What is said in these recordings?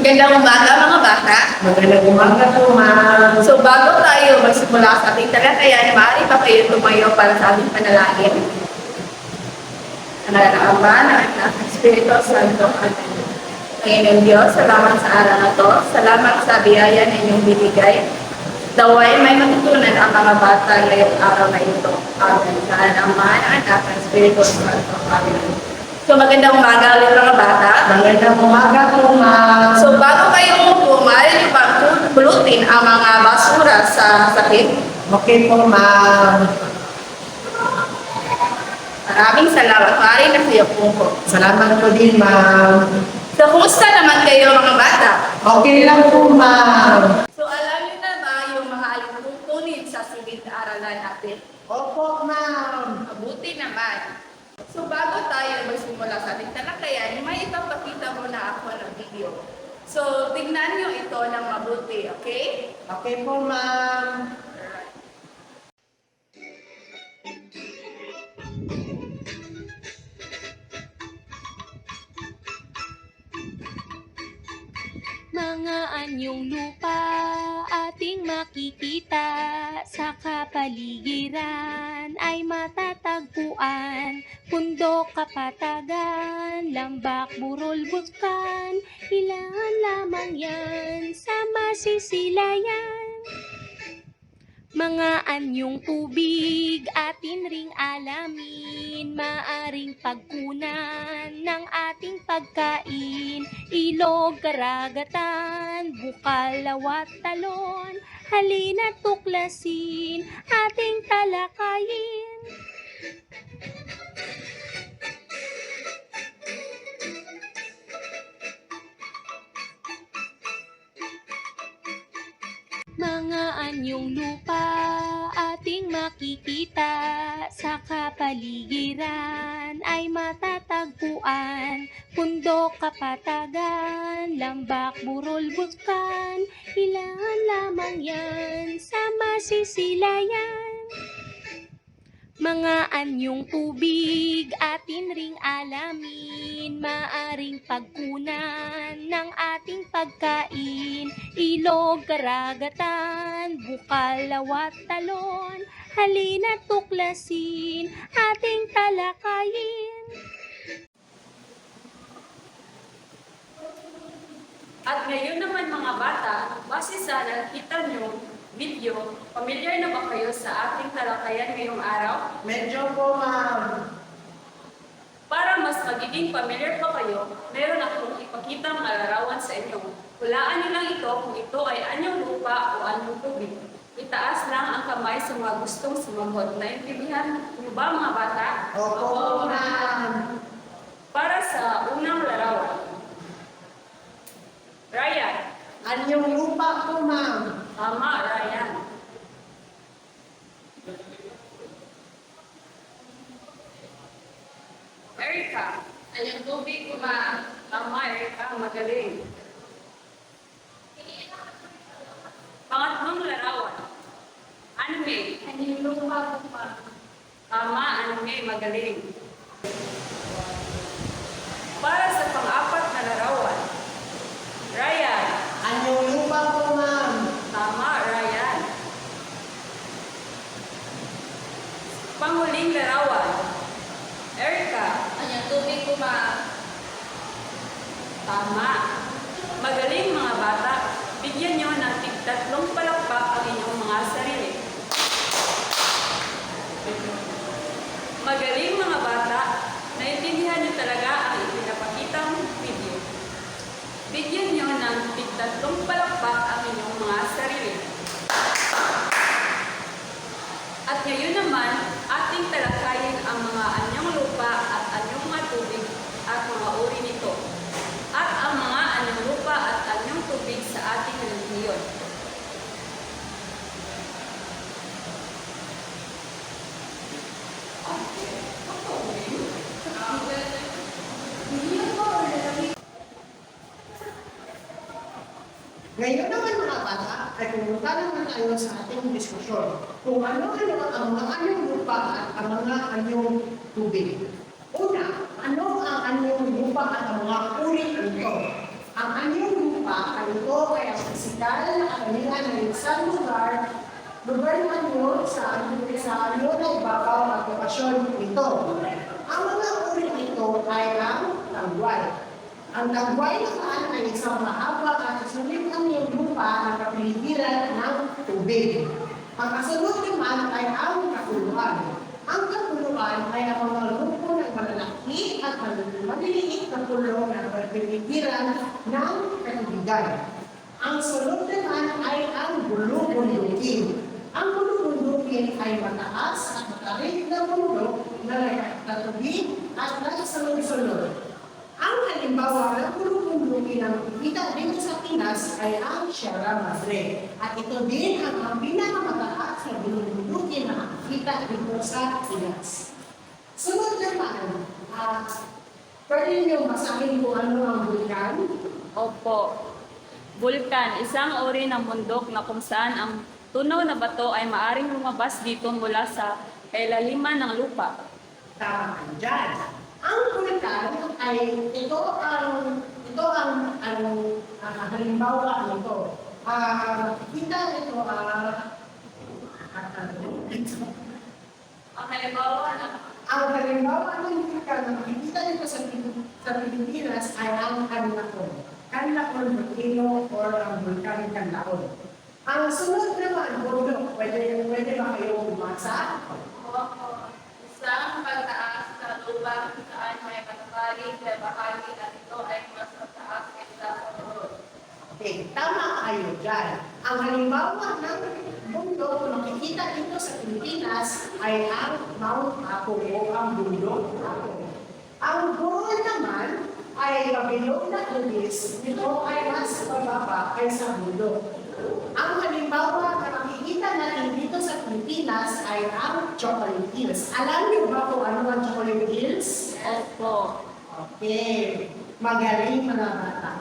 Magandang umaga mga bata. Magandang umaga po, ma'am. So bago tayo magsimula sa ating talakayan, maaari ba kayo tumayo para sa ating panalangin? Nananaamba ng Anak ng Espiritu Santo. Amen. Panginoon Diyos, salamat sa araw na to. Salamat sa biyaya na inyong binigay. Daway may matutunan ang mga bata ngayong araw na ito. Amen. Sa Ama ng Anak ng Espiritu Santo. Amen. So magandang umaga ulit mga bata. Magandang umaga po, ma'am. So bago kayo umupo, maaari niyo bang pulutin ang mga basura sa sakit? Okay po, ma'am. Maraming salamat. Maaari na kayo umupo. Salamat po din, ma'am. So kumusta naman kayo mga bata? Okay lang po, ma'am. So alam niyo na ba yung mga alituntunin sa silid-aralan natin? Opo, ma'am. Mabuti naman. So bago tayo magsimula sa ating talakayan, may ipapakita muna ako ng video. So tingnan niyo ito ng mabuti, okay? Okay po, ma'am. Mga anyong lupa ating makikita sa kapaligiran ay matatagpuan. Bundok, kapatagan, lambak, burol, buskan, ilan lamang yan sa masisilayan. Mga anyong tubig atin ring alamin, maaring pagkunan ng ating pagkain. Ilog, karagatan, bukal, lawat, talon, halina't tuklasin, ating talakayin. Mga anyong lupa ating makikita sa kapaligiran ay matatagpuan. Bundok, kapatagan, lambak, burol, buskan, ilan lamang yan sa masisilayan. Mga anyong tubig atin ring alamin, maaring pagkunan ng ating pagkain. Ilog, karagatan, bukal, lawat, talon, halina't tuklasin, ating talakayin. At ngayon naman mga bata, base sa nakita nyo video, pamilyar na ba kayo sa ating talakayan ngayong araw? Medyo po, ma'am. Para mas magiging pamilyar pa kayo, meron akong ipakitang larawan sa inyo. Hulaan niyo lang ito kung ito ay anyong lupa o anyong tubig. Itaas lang ang kamay sa mga gustong sumagot. Naintindihan niyo ba mga bata? Opo, ma'am. Para sa unang larawan. Ryan. Anyong lupa po, ma'am. Tama, Ryan. Erica. Anyong tubig ko ma? Tama, Erica. Magaling. Pangatlong larawan. Anime. Anyong lupa ko ma? Tama, anime. Magaling. Para sa pang-apat na larawan. Ryan. Anyong lupa po, ma'am. Tama, Ryan. Panghuling larawan. Erica. Anyang tubig ko ma? Tama. Magaling mga bata. Bigyan nyo ng tig-tatlong palakpak ang inyong mga sarili. Magaling mga bata. Naintindihan nyo talaga ang ipinapakitang video. Bigyan nyo ng tig-tatlong palakpak ang inyong mga sarili. At ngayon naman, ating talakayin ang mga anyong lupa at anyong mga tubig at mga uri nito. At ang mga anyong lupa at anyong tubig sa ating relihiyon. Ngayon naman mga bata, ay pumunta naman tayo sa ating diskusyon kung ano-ano ang mga anyong lupa at ang mga anyong tubig. Una, ano ang anyong lupa at ang mga uri nito? Ang anyong lupa lupa ay ito ay ang pisikal na kalingan ng isang lugar naman sa ano na ibabaw at okasyon nito. Ang mga uri nito ay ang tagway. Ang tagway naman ay isang mahaba at sulitan yung lupa na kapiligiran ng tubig. Ang kasunod naman ay ang kapuluan. Ang kapuluan ay ang mga grupo ng malalaki at maliliit na pulo na kapiligiran ng katubigan. Ang sunod naman ay ang bulubundukin. Ang bulubundukin ay mataas at matarik na bundok na nagtatubig at nagsunod-sunod. Ang halimbawa ng bulubundukin na makikita dito sa Pinas ay ang Sierra Madre. At ito din ang pinakamataas na bulubundukin na makikita dito sa Pinas. Sunod naman, pwede niyo masahin kung ano ang vulkan? Opo. Bulkan, isang uri ng bundok na kung saan ang tunaw na bato ay maaring lumabas dito mula sa kailaliman ng lupa. Tama ka dyan. Ang vulkan ay ito ang halimbawa nito. Kita ito Ang halimbawa na ang halimbawa ng vulkan na makikita nito sa Pilipinas ay ang Canlaon. Canlaon volcano or ang vulkan Canlaon. Ang sunod naman, bundok, pwede ba kayo umasa? Opo. Isang pagtaas sa lupa kung saan may matapalig na bahagi at ito ay mas mataas kaysa sa bundok. Okay, tama kayo dyan. Ang halimbawa ng bundok na makikita dito sa Pilipinas ay ang Mount Apo o ang bundok Apo. Ang Bohol naman ay mabilog na tubis. Ito ay mas mababa kaysa bundok. Ang halimbawa na makikita natin dito sa Pilipinas ay ang Chocolate Hills. Alam niyo ba kung ano ang Chocolate Hills? Opo. Okay, magaling mga bata.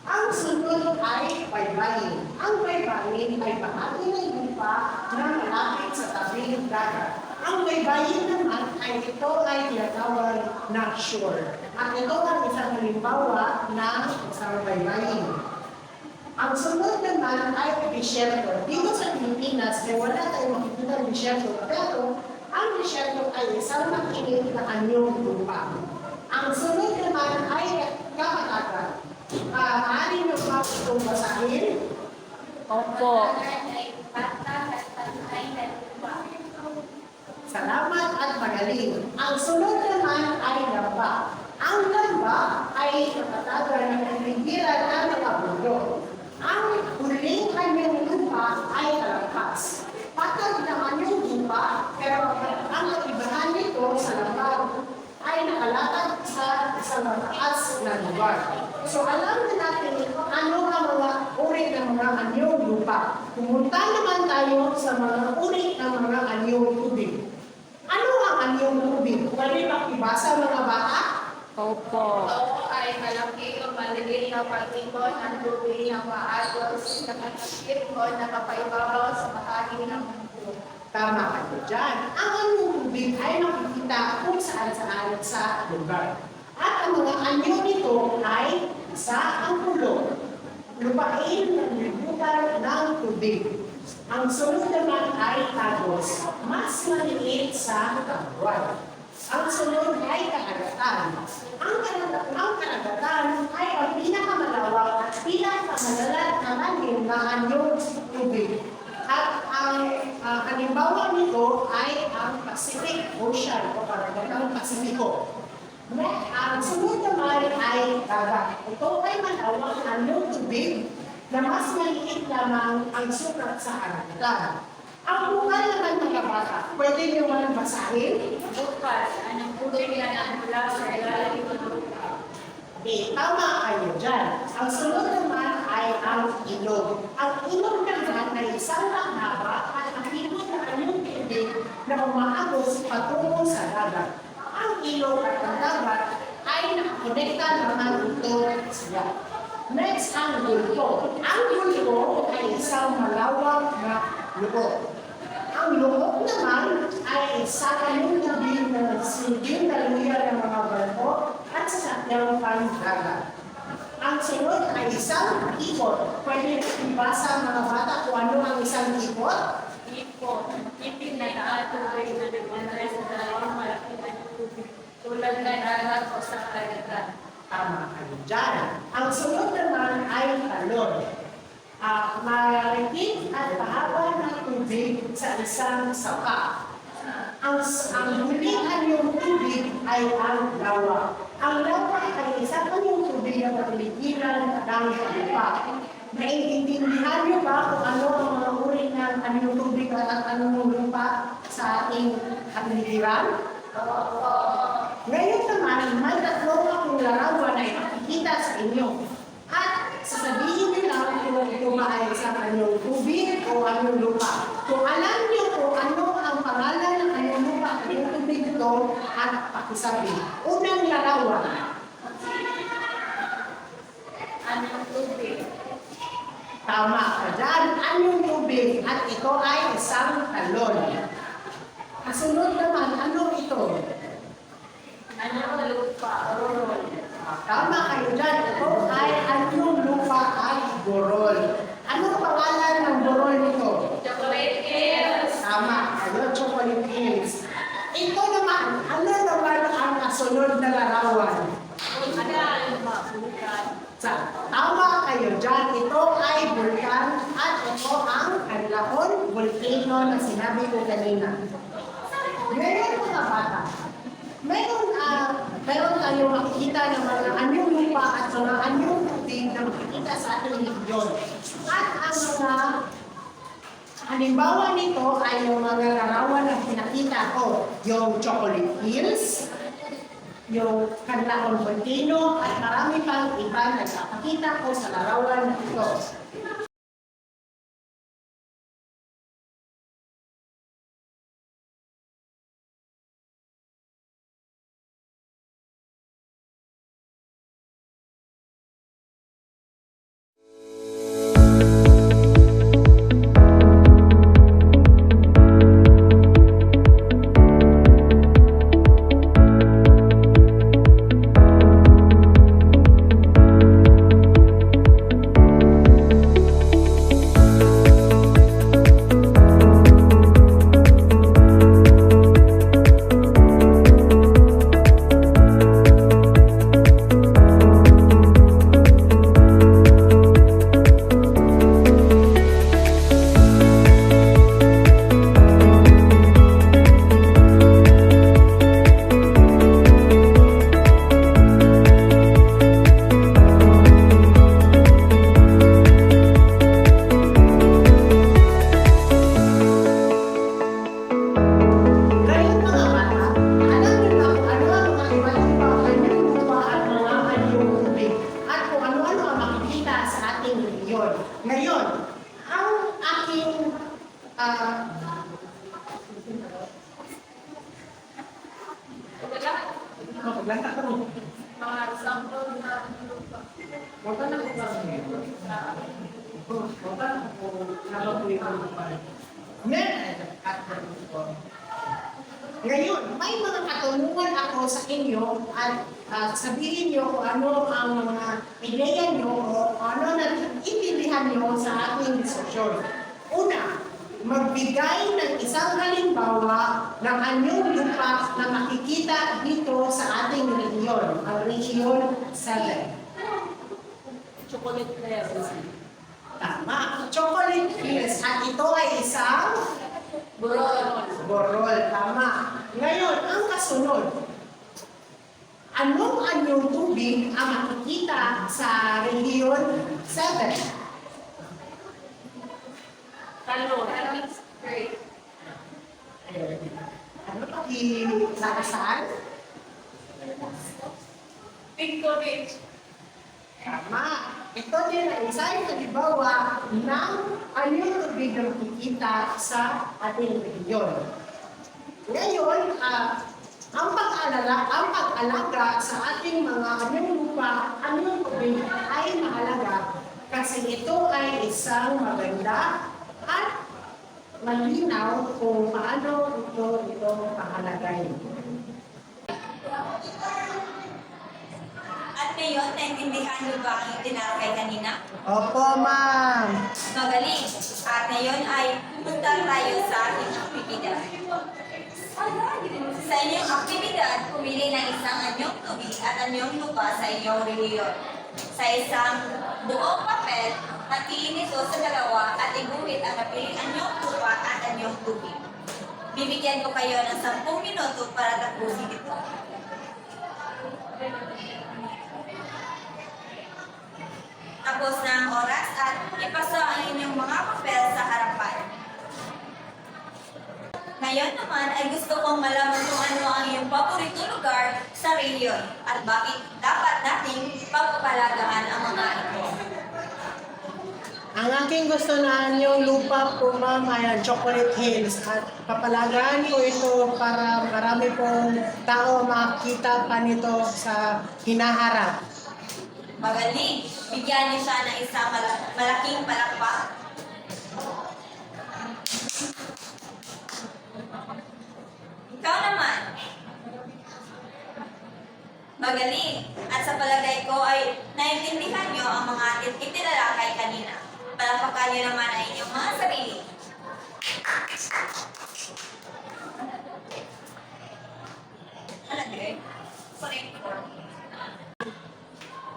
Ang sunod ay baybayin. Ang baybayin ay bahagi ng lupa na malapit sa tabing dagat. Ang baybayin naman ay ito ay tinatawag na shore. At ito ang isang halimbawa ng isang baybayin. Ang sunod naman ay disyerto. Dito sa Pilipinas, may wala tayong makikita ng disyerto. Pero ang disyerto ay isang makinig na anyong lupa. Ang sunod naman ay kapatagan. Maaari nyo ba itong basahin? Opo. Salamat at magaling. Ang sunod naman ay lamba. Ang lamba ay kapatagan ng pinigiran ng mga bundok. Ang huling kanyang lupa ay kalampas. Patag naman yung lupa, pero ang kaibahan nito sa lamba ay nakalatag sa isang mataas na lugar. So alam na natin ano ang mga uri ng mga anyong lupa. Pumunta naman tayo sa mga uri ng mga anyong tubig. Ano ang anyong tubig? Pwede makibasa mga bata? Opo. Ito ay malaki o maliit na pagtibon ng tubig na maagos na kapatid o nakapaibabaw sa bahagi ng mundo. Tama kayo dyan. Ang anyong tubig ay makikita kung saan-saan sa lugar. At ang mga anyo nito ay isa ang pulo. Lupain ng libutan ng tubig. Ang sunod naman ay tagos. Mas maliit sa tagwan. Ang sunod ay karagatan. Ang karagatan ay ang pinakamalawak at pinakamalalat na manim na anyong tubig. At ang halimbawa nito ay ang Pacific Ocean o karagatang Pasifiko. Ang sunod naman ay dagat. Ito ay malawak na anyong tubig na mas maliit lamang ang sukat sa karagatan. Ang bunga naman mga bata, pwede nyo man basahin? Bukas, anong tubig na mula sa ilalim ng lupa? Okay, tama kayo dyan. Ang sunod naman ay ang ilog. Ang ilog naman ay isang mahaba at makikita na anyong tubig na umaagos patungo sa dagat. Ang ilog at ang dagat ay nakakonekta naman ito sila. Next, ang gulpo. Ang gulpo ay isang malawak na loob. Ang loob naman ay isa kayong tubig na nagsilbing daluyan ng mga barko at sa sakyang pangdagat. Ang sunod ay isang ikot. Pwede ibasa mga bata kung ano ang isang ikot? Ipon, ipin na naatubig na liwanag sa dalawang malaking tubig tulad na dagat o sa karagatan. Tama kayo dyan. Ang sunod naman ay talon. Maritim at mahaba ng tubig sa isang sapa. Ang huling anyong tubig ay ang lawa. Ang lawa ay isang anyong tubig na kapiligiran ng lupa. Naiintindihan niyo ba kung ano ang mga uri ng anyong tubig at anong lupa sa ating kapiligiran? Ngayon naman, may tatlong akong larawan na ipakikita sa inyo. At sasabihin niyo lang kung ito ba ay isang anyong tubig o anyong lupa. Kung alam niyo kung ano ang pangalan ng anyong lupa at anyong tubig ito, at pakisabi. Unang larawan. Anong tubig? Tama ka dyan. Anyong tubig at ito ay isang talon. Kasunod naman, ano ito? Anong lupa? Tama kayo dyan. Ito ay anyong lupa at borol. Anong pangalan ng borol nito? Chocolate hills. Tama kayo, chocolate hills. Ito naman, ano naman ang kasunod na larawan? Tama kayo dyan. Ito ay bulkan at ito ang kanlahon volcano na sinabi ko kanina. Ngayon mga bata, meron tayong makikita ng mga anyong lupa at mga anyong tubig na makikita sa ating region. At ang mga halimbawa nito ay yung mga larawan na pinakita ko. Yung chocolate hills, yung Canlaon Volcano, at marami pang iba na napakita ko sa larawan na ito. Ngayon mga bata, alam niyo ba kung ano ang mga iba't ibang anyong lupa at mga anyong tubig at kung ano-ano ang makikita sa ating rehiyon. Ngayon, ang aking Mga sample na lupa. Ngayon, may mga katanungan ako sa inyo at sabihin niyo kung ano ang mga ideya niyo o ano na intindihan niyo sa ating diskusyon. Una, magbigay ng isang halimbawa ng anyong lupa na makikita dito sa ating rehiyon, ang rehiyon 7. Chocolate hills. Tama, chocolate hills. At ito ay isang borol. Tama. Ngayon, ang kasunod. Anong anyong tubig ang makikita sa rehiyon 7? Talon. Ano pa ilakasan? Pinko Beach. Tama. Ito din ay isang halimbawa ng anyong tubig na makikita sa ating rehiyon. Ngayon, ang pag-alaga sa ating mga anyong lupa, anyong tubig ay mahalaga kasi ito ay isang maganda at malinaw kung paano ito pahalagayin. At ngayon, ngayon, naintindihan niyo ba ang itinarakay kanina? Opo, ma'am. Magaling. At ngayon ay pupunta tayo sa ating aktibidad. Sa inyong aktibidad, pumili ng isang anyong tubig at anyong lupa sa inyong reliyon. Sa isang buong papel, hatiin ito sa dalawa at iguhit ang napiling anyong lupa at anyong tubig. Bibigyan ko kayo ng 10 minuto para tapusin ito. Tapos na ang oras at ipasa ang inyong mga papel sa harapan. Ngayon naman ay gusto kong malaman kung ano ang iyong paborito lugar sa rehiyon at bakit dapat nating pagpapalagahan ang mga ito. Ang aking gusto na yung lupa po, ma'am, ay ang Chocolate Hills. At papalagaan ko ito para marami pong tao makakita pa nito sa hinaharap. Magaling! Bigyan niyo siya ng isang malaking palakpak. Ikaw naman. Magaling! At sa palagay ko ay naintindihan niyo ang mga itinalakay kanina. Palakpakan niyo naman ang inyong mga sarili. Alagay. Sorry.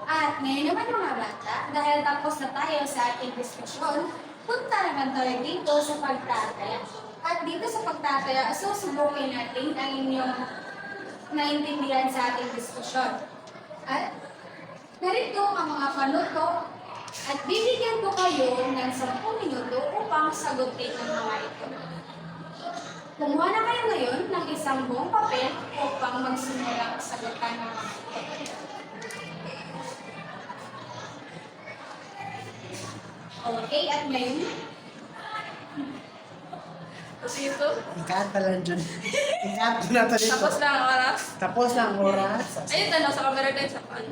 At ngayon naman mga bata, dahil tapos na tayo sa ating diskusyon, punta naman tayo dito sa pagtataya. At dito sa pagtataya, susubukin natin ang inyong naintindihan sa ating diskusyon. At narito ang mga panuto at bibigyan ko kayo ng 10 minuto upang sagutin ang mga ito. Kumuha na kayo ngayon ng isang buong papel upang magsimulang sagutan ng mga ito. Okay, at ngayon, Kasi ito, Ikat pa lang dyan. Ikat ko na to dito. tapos na ang oras. Tapos na ang oras. Ayun, tanong sa camera din sa pan.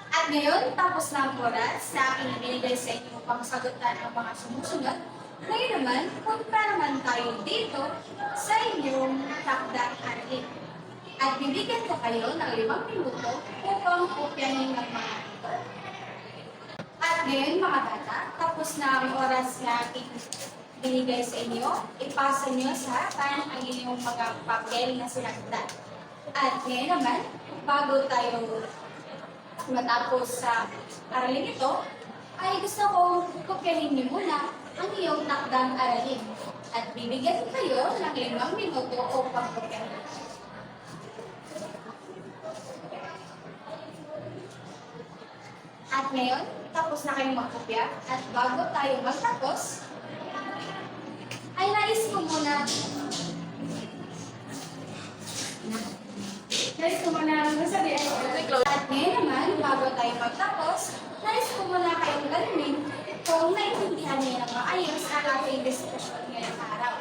at ngayon, tapos na ang oras sa aking ibinigay sa inyo upang sagutan ang mga sumusunod. Ngayon naman, punta naman tayo dito sa inyong takdang aralin. At bibigyan ko kayo ng 5 minuto upang kopyahin ang mga ito. At ngayon mga bata, tapos na ang oras na aking binigay sa inyo, ipasa nyo sa harapan ang inyong mga papel na sinakdan. At ngayon naman, bago tayo matapos sa aralin ito, ay gusto kong kopyahin niyo muna ang iyong takdang aralin. At bibigyan ko kayo ng 5 minuto upang kopyahin. At ngayon, tapos na kayong magkopya. At bago tayo magtapos, ay nais ko muna masabi at ngayon naman, bago tayo magtapos, nais ko muna kayong galimin kung naintindihan niyo ng maayos ang ating diskusyon ngayong araw.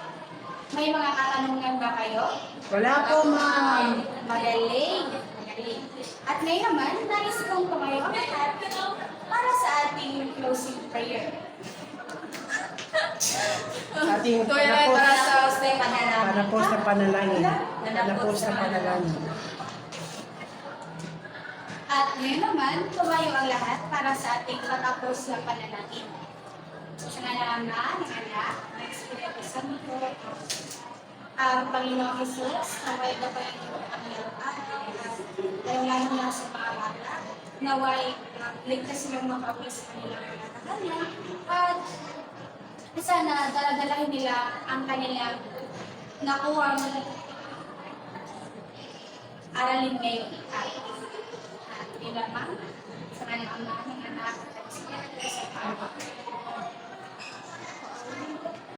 May mga katanungan ba kayo? Wala po, ma'am. Magaling. Magaling. At ngayon naman, nais kong tumayo ang lahat para sa ating closing prayer. Ating Ito yan ay para sa stay panalangin. panapos na panalangin. Panapos na panalangin. At ngayon naman, tumayo ang lahat para sa ating patapos na panalangin. Sa ngalan ng Ama, ng Anak, ng Espiritu Santo, ang Panginoong Jesus, naway na pa yung Panginoon at lalo na sa mga bata, naway ligtas silang makauwi sa kanilang mga kanya, at sana daladalahin nila ang kanilang nakuhang aralin ngayon. At yun lamang, sa ngalan ng Ama, ng Anak, at ng Espiritu Santo.